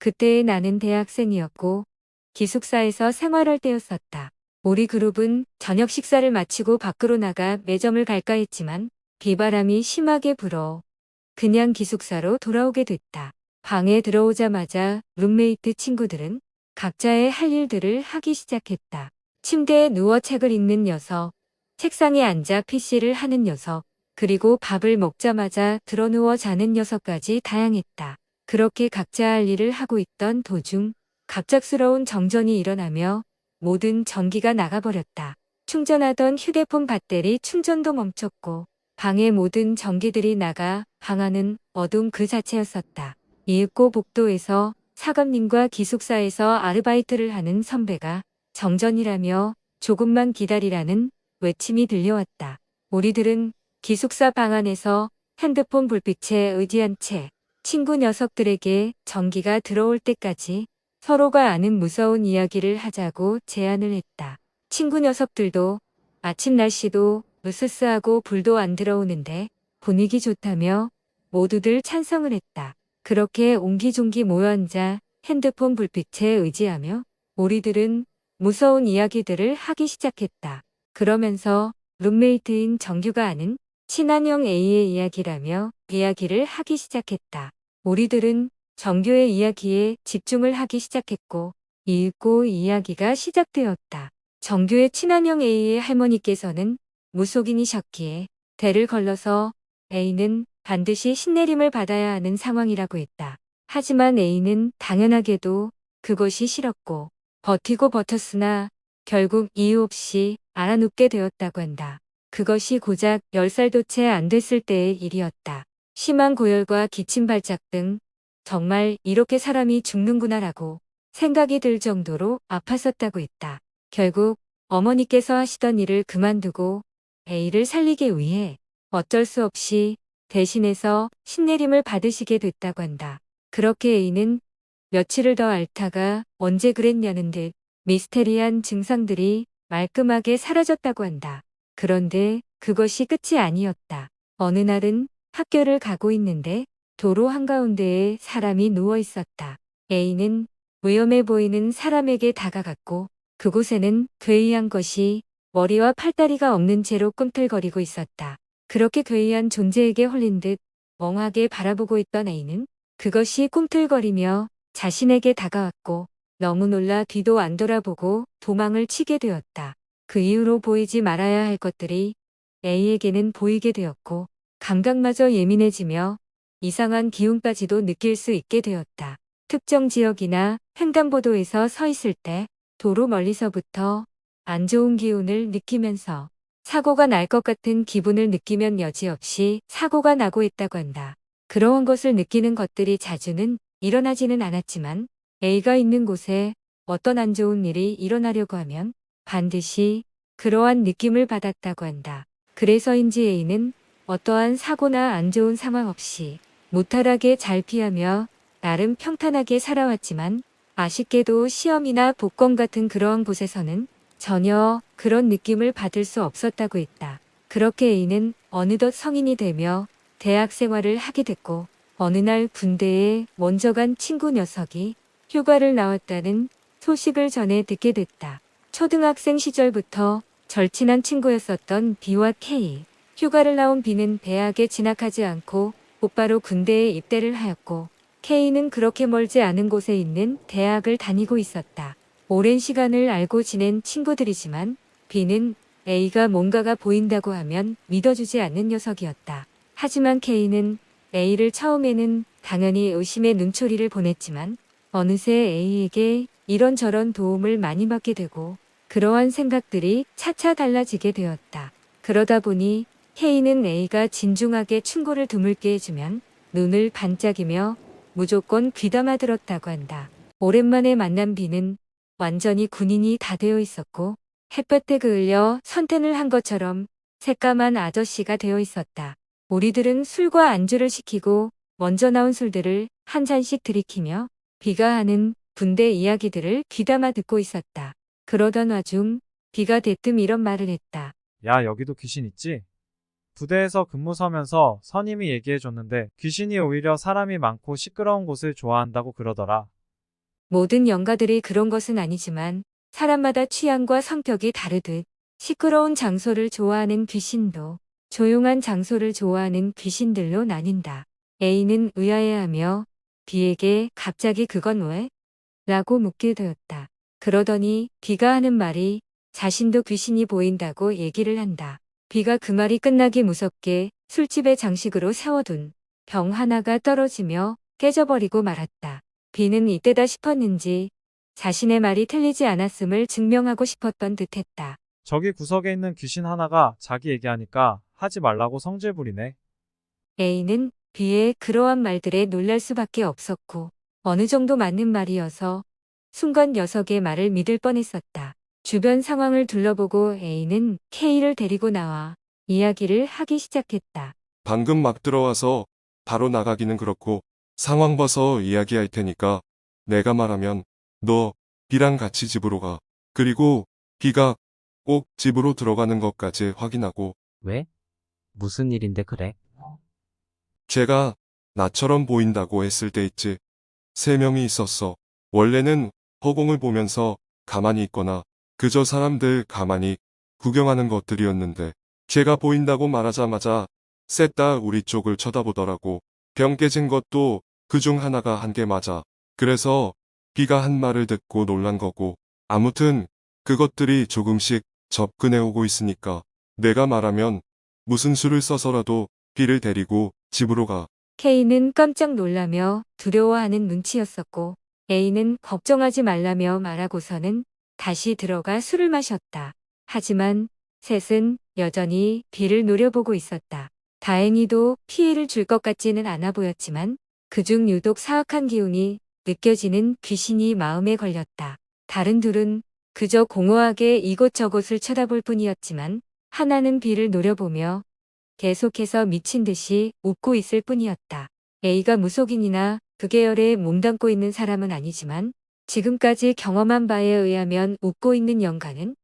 그때 나는 대학생이었고 기숙사에서 생활할 때였었다. 우리 그룹은 저녁 식사를 마치고 밖으로 나가 매점을 갈까 했지만 비바람이 심하게 불어 그냥 기숙사로 돌아오게 됐다. 방에 들어오자마자 룸메이트 친구들은 각자의 할 일들을 하기 시작했다. 침대에 누워 책을 읽는 녀석, 책상에 앉아 PC를 하는 녀석, 그리고 밥을 먹자마자 드러누워 자는 녀석까지 다양했다. 그렇게 각자 할 일을 하고 있던 도중 갑작스러운 정전이 일어나며 모든 전기가 나가버렸다. 충전하던 휴대폰 배터리 충전도 멈췄고 방의 모든 전기들이 나가 방 안은 어둠 그 자체였었다. 이윽고 복도에서 사관님과 기숙사에서 아르바이트를 하는 선배가 정전이라며 조금만 기다리라는 외침이 들려왔다. 우리들은 기숙사 방 안에서 핸드폰 불빛에 의지한 채 친구 녀석들에게 전기가 들어올 때까지 서로가 아는 무서운 이야기를 하자고 제안을 했다. 친구 녀석들도 아침 날씨도 으스스하고 불도 안 들어오는데 분위기 좋다며 모두들 찬성을 했다. 그렇게 옹기종기 모여앉아 핸드폰 불빛에 의지하며 우리들은 무서운 이야기들을 하기 시작했다. 그러면서 룸메이트인 정규가 아는 친한형 A의 이야기라며 이야기를 하기 시작했다. 우리들은 정규의 이야기에 집중을 하기 시작했고 이윽고 이야기가 시작되었다. 정규의 친한형 A의 할머니께서는 무속인이셨기에 대를 걸러서 A는 반드시 신내림을 받아야 하는 상황이라고 했다. 하지만 A는 당연하게도 그것이 싫었고 버티고 버텼으나 결국 이유 없이 알아눕게 되었다고 한다. 그것이 고작 10살도 채 안 됐을 때의 일이었다. 심한 고열과 기침 발작 등 정말 이렇게 사람이 죽는구나라고 생각이 들 정도로 아팠었다고 했다. 결국 어머니께서 하시던 일을 그만두고 A를 살리기 위해 어쩔 수 없이 대신해서 신내림을 받으시게 됐다고 한다. 그렇게 A는 며칠을 더 앓다가 언제 그랬냐는 듯 미스테리한 증상들이 말끔하게 사라졌다고 한다. 그런데 그것이 끝이 아니었다. 어느 날은 학교를 가고 있는데 도로 한가운데에 사람이 누워 있었다. A는 위험해 보이는 사람에게 다가갔고 그곳에는 괴이한 것이 머리와 팔다리가 없는 채로 꿈틀거리고 있었다. 그렇게 괴이한 존재에게 홀린 듯 멍하게 바라보고 있던 A는 그것이 꿈틀거리며 자신에게 다가왔고 너무 놀라 뒤도 안 돌아보고 도망을 치게 되었다. 그 이후로 보이지 말아야 할 것들이 A에게는 보이게 되었고 감각마저 예민해지며 이상한 기운까지도 느낄 수 있게 되었다. 특정 지역이나 횡단보도에서 서 있을 때 도로 멀리서부터 안 좋은 기운을 느끼면서 사고가 날 것 같은 기분을 느끼면 여지없이 사고가 나고 있다고 한다. 그러한 것을 느끼는 것들이 자주는 일어나지는 않았지만 A가 있는 곳에 어떤 안 좋은 일이 일어나려고 하면 반드시 그러한 느낌을 받았다고 한다. 그래서인지 A는 어떠한 사고나 안 좋은 상황 없이 무탈하게 잘 피하며 나름 평탄하게 살아왔지만 아쉽게도 시험이나 복권 같은 그러한 곳에서는 전혀 그런 느낌을 받을 수 없었다고 했다. 그렇게 A는 어느덧 성인이 되며 대학 생활을 하게 됐고 어느 날 군대에 먼저 간 친구 녀석이 휴가를 나왔다는 소식을 전해 듣게 됐다. 초등학생 시절부터 절친한 친구였었던 B와 K. 휴가를 나온 B는 대학에 진학하지 않고 곧바로 군대에 입대를 하였고 K는 그렇게 멀지 않은 곳에 있는 대학을 다니고 있었다. 오랜 시간을 알고 지낸 친구들이지만 B는 A가 뭔가가 보인다고 하면 믿어주지 않는 녀석이었다. 하지만 K는 A를 처음에는 당연히 의심의 눈초리를 보냈지만 어느새 A에게 이런저런 도움을 많이 받게 되고 그러한 생각들이 차차 달라지게 되었다. 그러다 보니 K는 A가 진중하게 충고를 드물게 해주면 눈을 반짝이며 무조건 귀담아 들었다고 한다. 오랜만에 만난 B는 완전히 군인이 다 되어 있었고 햇볕에 그을려 선탠을 한 것처럼 새까만 아저씨가 되어 있었다. 우리들은 술과 안주를 시키고 먼저 나온 술들을 한 잔씩 들이키며 B가 하는 군대 이야기들을 귀담아 듣고 있었다. 그러던 와중 B가 대뜸 이런 말을 했다. 야, 여기도 귀신 있지? 부대에서 근무 서면서 선임이 얘기해줬는데 귀신이 오히려 사람이 많고 시끄러운 곳을 좋아한다고 그러더라. 모든 영가들이 그런 것은 아니지만 사람마다 취향과 성격이 다르듯 시끄러운 장소를 좋아하는 귀신도 조용한 장소를 좋아하는 귀신들로 나뉜다. A는 의아해하며 B에게 갑자기 그건 왜? 라고 묻게 되었다. 그러더니 B가 하는 말이 자신도 귀신이 보인다고 얘기를 한다. B가 그 말이 끝나기 무섭게 술집에 장식으로 세워둔 병 하나가 떨어지며 깨져버리고 말았다. B는 이때다 싶었는지 자신의 말이 틀리지 않았음을 증명하고 싶었던 듯했다. 저기 구석에 있는 귀신 하나가 자기 얘기하니까 하지 말라고 성질 부리네. A는 B의 그러한 말들에 놀랄 수밖에 없었고 어느 정도 맞는 말이어서 순간 녀석의 말을 믿을 뻔했었다. 주변 상황을 둘러보고 A는 K를 데리고 나와 이야기를 하기 시작했다. 방금 막 들어와서 바로 나가기는 그렇고 상황 봐서 이야기할 테니까 내가 말하면 너 B랑 같이 집으로 가. 그리고 B가 꼭 집으로 들어가는 것까지 확인하고 왜? 무슨 일인데 그래? 쟤가 나처럼 보인다고 했을 때 있지. 3명이 있었어. 원래는 허공을 보면서 가만히 있거나 그저 사람들 가만히 구경하는 것들이었는데 쟤가 보인다고 말하자마자 셋 다 우리 쪽을 쳐다보더라고. 병 깨진 것도 그중 하나가 한 게 맞아. 그래서 B가 한 말을 듣고 놀란 거고 아무튼 그것들이 조금씩 접근해 오고 있으니까 내가 말하면 무슨 수를 써서라도 B를 데리고 집으로 가. K는 깜짝 놀라며 두려워하는 눈치였었고 A는 걱정하지 말라며 말하고서는 다시 들어가 술을 마셨다. 하지만 셋은 여전히 B를 노려보고 있었다. 다행히도 피해를 줄 것 같지는 않아 보였지만 그중 유독 사악한 기운이 느껴지는 귀신이 마음에 걸렸다. 다른 둘은 그저 공허하게 이곳저곳을 쳐다볼 뿐이었지만 하나는 B를 노려보며 계속해서 미친 듯이 웃고 있을 뿐이었다. A가 무속인이나 그 계열에 몸담고 있는 사람은 아니지만 지금까지 경험한 바에 의하면 웃고 있는 영가는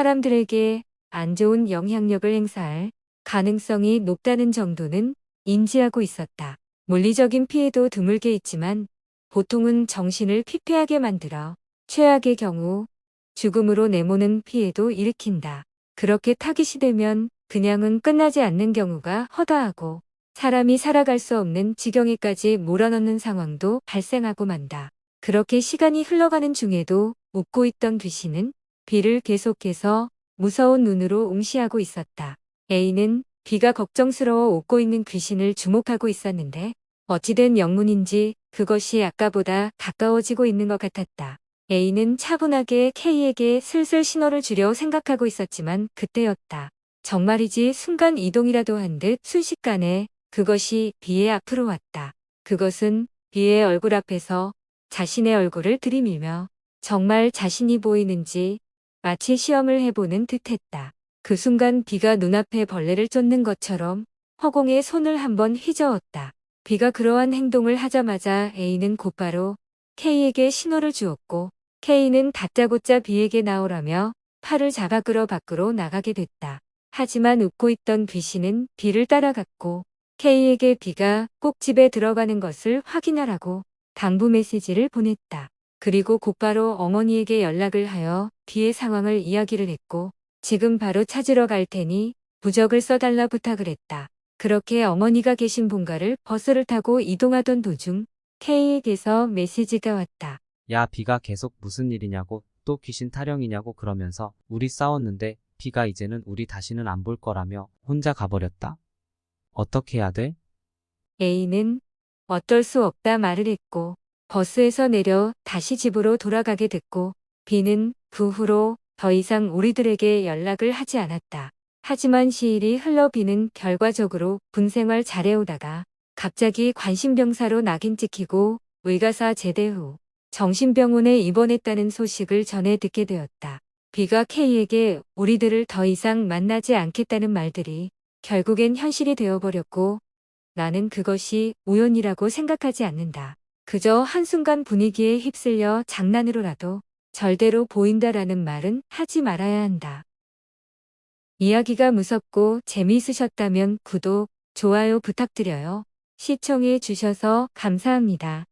사람들에게 안 좋은 영향력을 행사할 가능성이 높다는 정도는 인지하고 있었다. 물리적인 피해도 드물게 있지만 보통은 정신을 피폐하게 만들어 최악의 경우 죽음으로 내모는 피해도 일으킨다. 그렇게 타깃이 되면 그냥은 끝나지 않는 경우가 허다하고 사람이 살아갈 수 없는 지경에까지 몰아넣는 상황도 발생하고 만다. 그렇게 시간이 흘러가는 중에도 웃고 있던 귀신은 B를 계속해서 무서운 눈으로 응시하고 있었다. A는 B가 걱정스러워 웃고 있는 귀신을 주목하고 있었는데 어찌된 영문인지 그것이 아까보다 가까워지고 있는 것 같았다. A는 차분하게 K에게 슬슬 신호를 주려 생각하고 있었지만 그때였다. 정말이지 순간 이동이라도 한 듯 순식간에 그것이 B의 앞으로 왔다. 그것은 B의 얼굴 앞에서 자신의 얼굴을 들이밀며 정말 자신이 보이는지 마치 시험을 해보는 듯했다. 그 순간 B가 눈앞에 벌레를 쫓는 것처럼 허공에 손을 한번 휘저었다. B가 그러한 행동을 하자마자 A는 곧바로 K에게 신호를 주었고 K는 다짜고짜 B에게 나오라며 팔을 잡아 끌어 밖으로 나가게 됐다. 하지만 웃고 있던 귀신은 B를 따라갔고 K에게 B가 꼭 집에 들어가는 것을 확인하라고 당부 메시지를 보냈다. 그리고 곧바로 어머니에게 연락을 하여 B의 상황을 이야기를 했고 지금 바로 찾으러 갈 테니 부적을 써달라 부탁을 했다. 그렇게 어머니가 계신 본가를 버스를 타고 이동하던 도중 K에게서 메시지가 왔다. 야, B가 계속 무슨 일이냐고 또 귀신 타령이냐고 그러면서 우리 싸웠는데 B가 이제는 우리 다시는 안 볼 거라며 혼자 가버렸다. 어떻게 해야 돼? A는 어쩔 수 없다 말을 했고 버스에서 내려 다시 집으로 돌아가게 됐고 B는 그 후로 더 이상 우리들에게 연락을 하지 않았다. 하지만 시일이 흘러 B는 결과적으로 군생활 잘해오다가 갑자기 관심병사로 낙인 찍히고 의가사 제대 후 정신병원에 입원했다는 소식을 전해 듣게 되었다. B가 K에게 우리들을 더 이상 만나지 않겠다는 말들이 결국엔 현실이 되어버렸고 나는 그것이 우연이라고 생각하지 않는다. 그저 한순간 분위기에 휩쓸려 장난으로라도 절대로 보인다라는 말은 하지 말아야 한다. 이야기가 무섭고 재미있으셨다면 구독, 좋아요 부탁드려요. 시청해 주셔서 감사합니다.